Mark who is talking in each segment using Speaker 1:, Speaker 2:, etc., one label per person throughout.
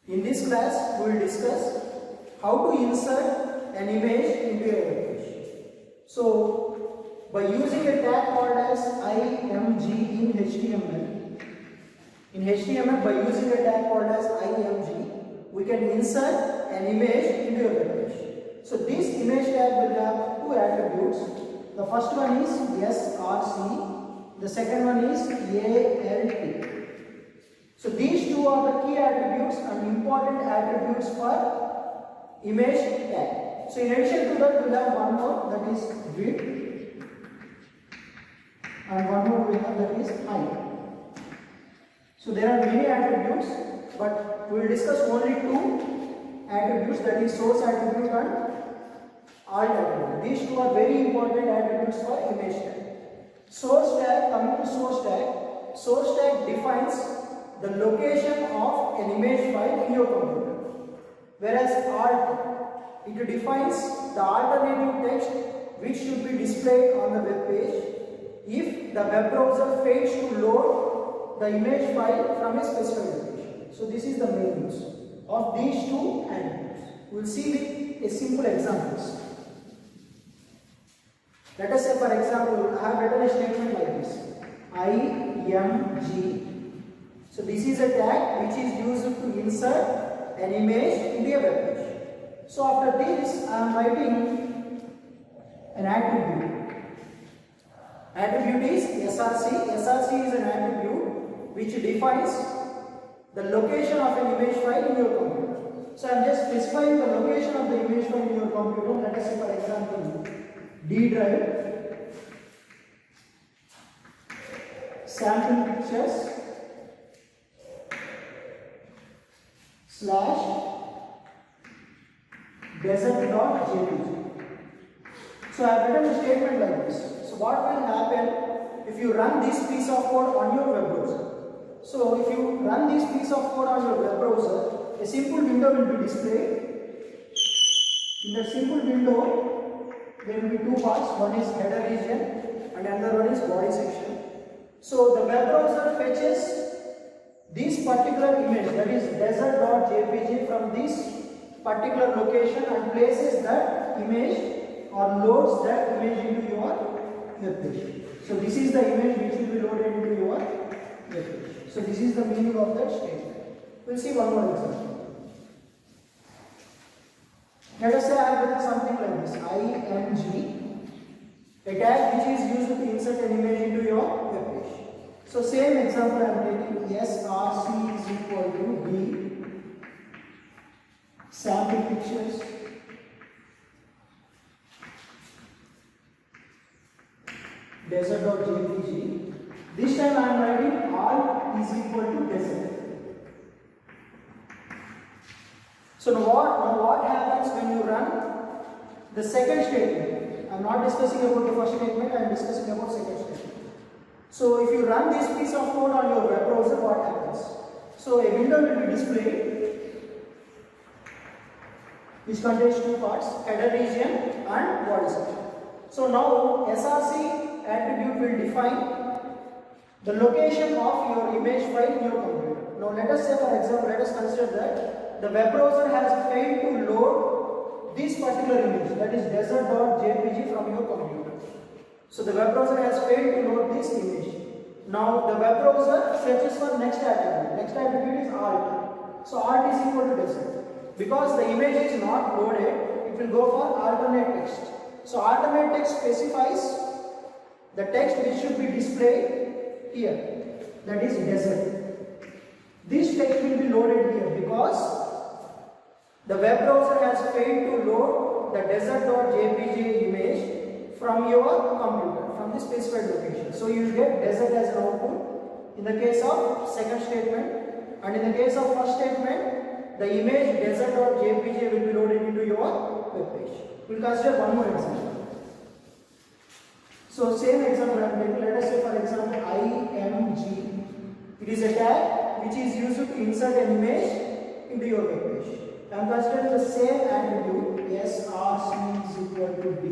Speaker 1: In this class, we will discuss how to insert an image into a web page. So, by using a tag called as img in HTML, by using a tag called as img, we can insert an image into a web page. So, this image tag will have two attributes. The first one is src, the second one is alt. So these two are the key attributes and important attributes for image tag. So in addition to that, we have one more, that is width, and one more we have, that is height. So there are many attributes, but we will discuss only two attributes, that is source attribute and alt attribute. These two are very important attributes for image tag. Source tag, coming to source tag defines the location of an image file in your computer, whereas alt, it defines the alternative text which should be displayed on the web page if the web browser fails to load the image file from a specified location. So this is the main use of these two attributes. We will see with a simple examples. Let us say, for example, I have written a statement like this: img. So this is a tag which is used to insert an image into a web page. So after this, I am writing an attribute. Attribute is src. src is an attribute which defines the location of an image file in your computer. So I am just specifying the location of the image file in your computer. Let us say, for example, D drive, sample pictures / desert.jpg. So I have written a statement like this. So what will happen if you run this piece of code on your web browser? So if you run this piece of code on your web browser, a simple window will be displayed. In the simple window, there will be two parts. One is header region and another one is body section. So the web browser fetches this particular image, that is desert.jpg, from this particular location and places that image or loads that image into your web page. So this is the image which will be loaded into your web page. So this is the meaning of that statement. We will see one more example. Let us say I have written something like this: img, a tag which is used to insert an image into your web page. So same example I am taking: src is equal to d sample pictures desert.jpg. This time I am writing alt is equal to desert. So now what happens when you run the second statement? I am not discussing about the first statement, I am discussing about second statement. So if you run this piece of code on your web browser, what happens? So a window will be displayed which contains two parts, header region and body section. So now src attribute will define the location of your image file in your computer. Now let us say, for example, let us consider that the web browser has failed to load this particular image, that is desert.jpg, from your computer. So the web browser has failed to load this image. Now the web browser searches for next attribute. Next attribute is alt. So alt is equal to desert. Because the image is not loaded, it will go for alternate text. So alternate text specifies the text which should be displayed here, that is desert. This text will be loaded here because the web browser has failed to load the desert.jpg image from your computer, from the specified location. So you will get desert as an output in the case of second statement, and in the case of first statement, the image desert.jpg will be loaded into your web page. We will consider one more example. So same example I am taking. Let us say, for example, img. It is a tag which is used to insert an image into your web page. I am considering the same attribute, src is equal to d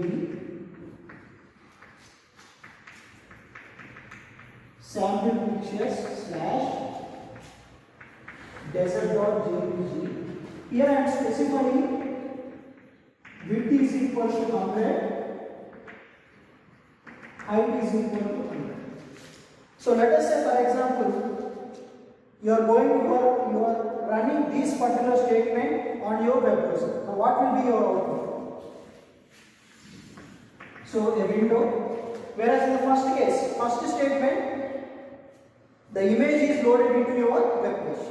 Speaker 1: sample pictures / desert.jpg. Here I am specifying width is equal to 100, height is equal to 100. So let us say, for example, you are running this particular statement on your web browser. Now what will be your output? So a window. Whereas in the first case, first statement, the image is loaded into your web page.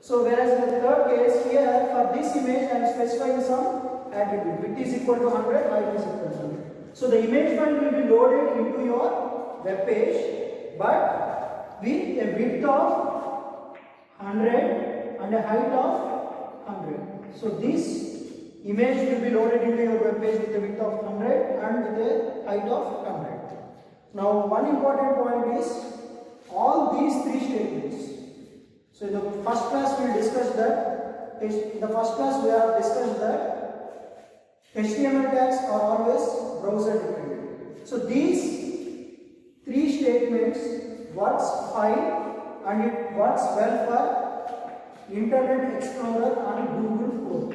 Speaker 1: So whereas in the third case, here for this image I am specifying some attribute. Width is equal to 100, height is equal to 100. So the image file will be loaded into your web page, but with a width of 100 and a height of 100. So this image will be loaded into your web page with a width of 100 and with a height of 100. Now one important point is all these three statements. So in the first class we will discuss that. In the first class we have discussed that HTML tags are always browser dependent. So these three statements works fine and it works well for Internet Explorer and Google Chrome.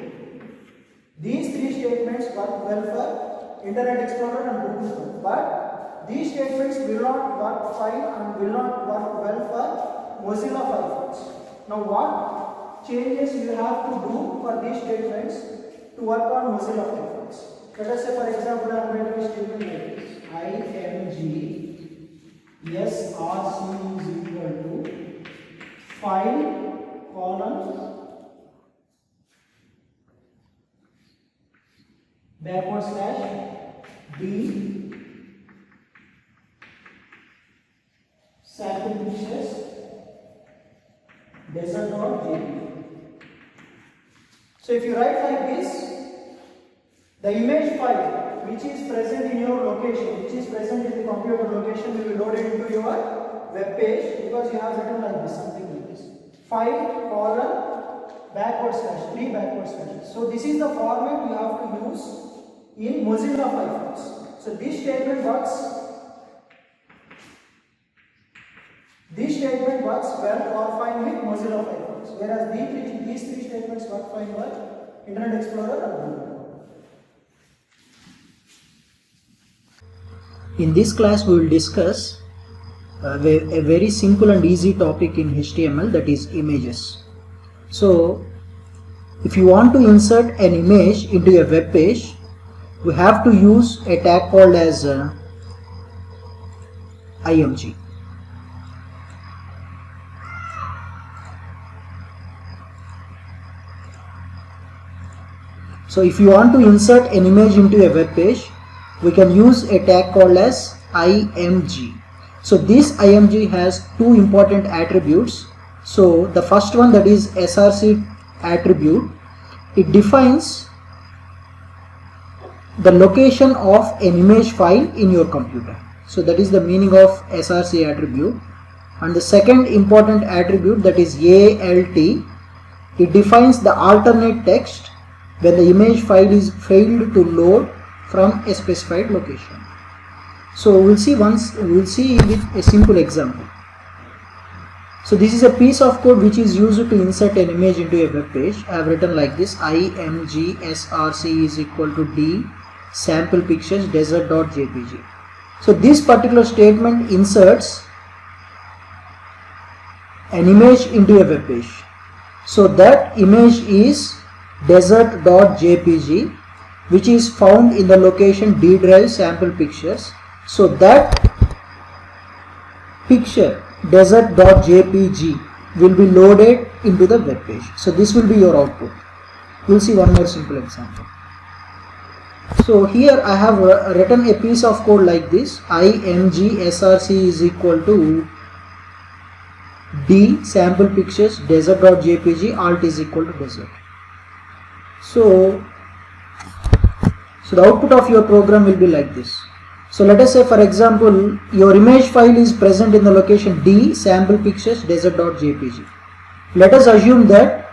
Speaker 1: These three statements work well for Internet Explorer and Google Chrome. But these statements will not work fine and will not work well for Mozilla Firefox. Now what changes you have to do for these statements to work on Mozilla Firefox? Let us say, for example, I am writing a statement like this: img src is equal to file colon / d sample pictures desert.jpg. So if you write like this, the image file which is present in your location, which is present in the computer location, will be loaded into your web page because you have written like this, something like this: file colon / 3 /. So this is the format you have to use in Mozilla Firefox. So this statement works. This statement works well or fine with Mozilla Firefox, whereas these three statements work fine with Internet Explorer and Google.
Speaker 2: In this class we will discuss a very simple and easy topic in HTML, that is images. So if you want to insert an image into a web page, we have to use a tag called as img. So if you want to insert an image into a web page, we can use a tag called as img. So this img has two important attributes. So the first one, that is src attribute, it defines the location of an image file in your computer. So that is the meaning of src attribute. And the second important attribute, that is alt, it defines the alternate text when the image file is failed to load from a specified location. So we'll see with a simple example. So this is a piece of code which is used to insert an image into a web page. I have written like this: img src is equal to d sample pictures desert.jpg. So this particular statement inserts an image into a web page. So that image is desert.jpg, which is found in the location D drive sample pictures. So that picture desert.jpg will be loaded into the web page. So this will be your output. We'll see one more simple example. So here I have written a piece of code like this: img src is equal to d sample pictures desert.jpg, alt is equal to desert. So the output of your program will be like this. So let us say, for example, your image file is present in the location D sample pictures desert.jpg. Let us assume that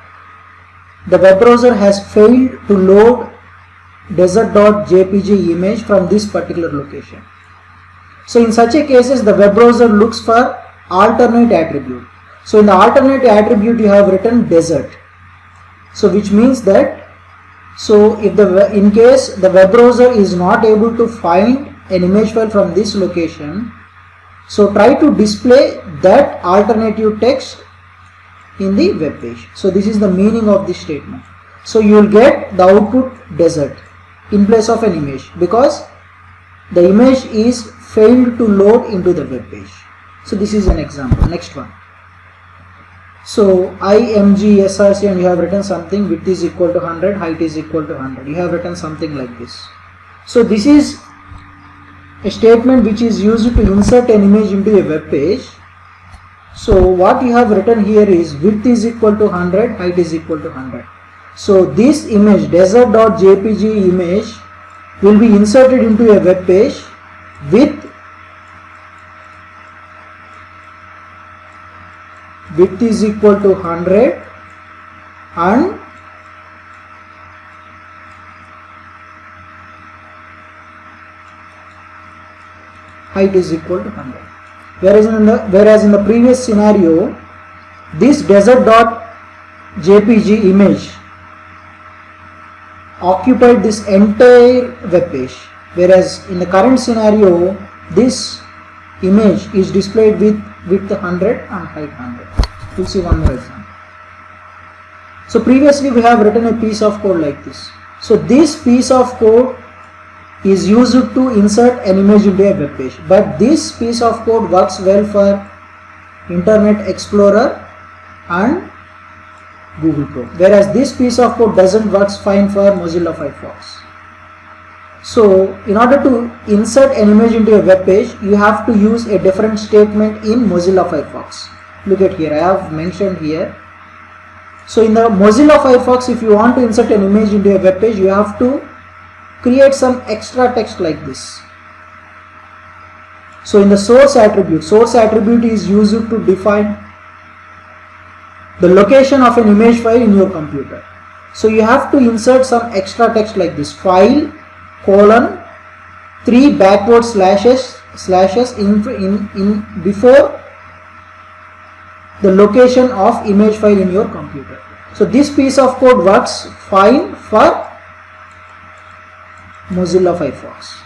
Speaker 2: the web browser has failed to load desert.jpg image from this particular location. So in such a cases, the web browser looks for alternate attribute. So in the alternate attribute you have written desert. So which means that, so if in case the web browser is not able to find an image file from this location, so try to display that alternative text in the web page. So this is the meaning of this statement. So you will get the output desert in place of an image because the image is failed to load into the web page. So this is an example. Next one. So IMG SRC, and you have written something, width is equal to 100, height is equal to 100. You have written something like this. So this is a statement which is used to insert an image into a web page. So what you have written here is width is equal to 100, height is equal to 100. So this image, desert.jpg image, will be inserted into a web page with width is equal to 100 and height is equal to 100. Whereas in the previous scenario, this desert.jpg image occupied this entire web page, whereas in the current scenario this image is displayed with width 100 and height 100. We'll see one more example. So previously we have written a piece of code like this. So this piece of code is used to insert an image into a web page, but this piece of code works well for Internet Explorer and Google Chrome, whereas this piece of code doesn't work fine for Mozilla Firefox. So in order to insert an image into a web page, you have to use a different statement in Mozilla Firefox. Look at here, I have mentioned here. So in the Mozilla Firefox, if you want to insert an image into a web page, you have to create some extra text like this. So in the source attribute is used to define the location of an image file in your computer. So you have to insert some extra text like this: file : 3 backward slashes in before the location of image file in your computer. So this piece of code works fine for Mozilla Firefox.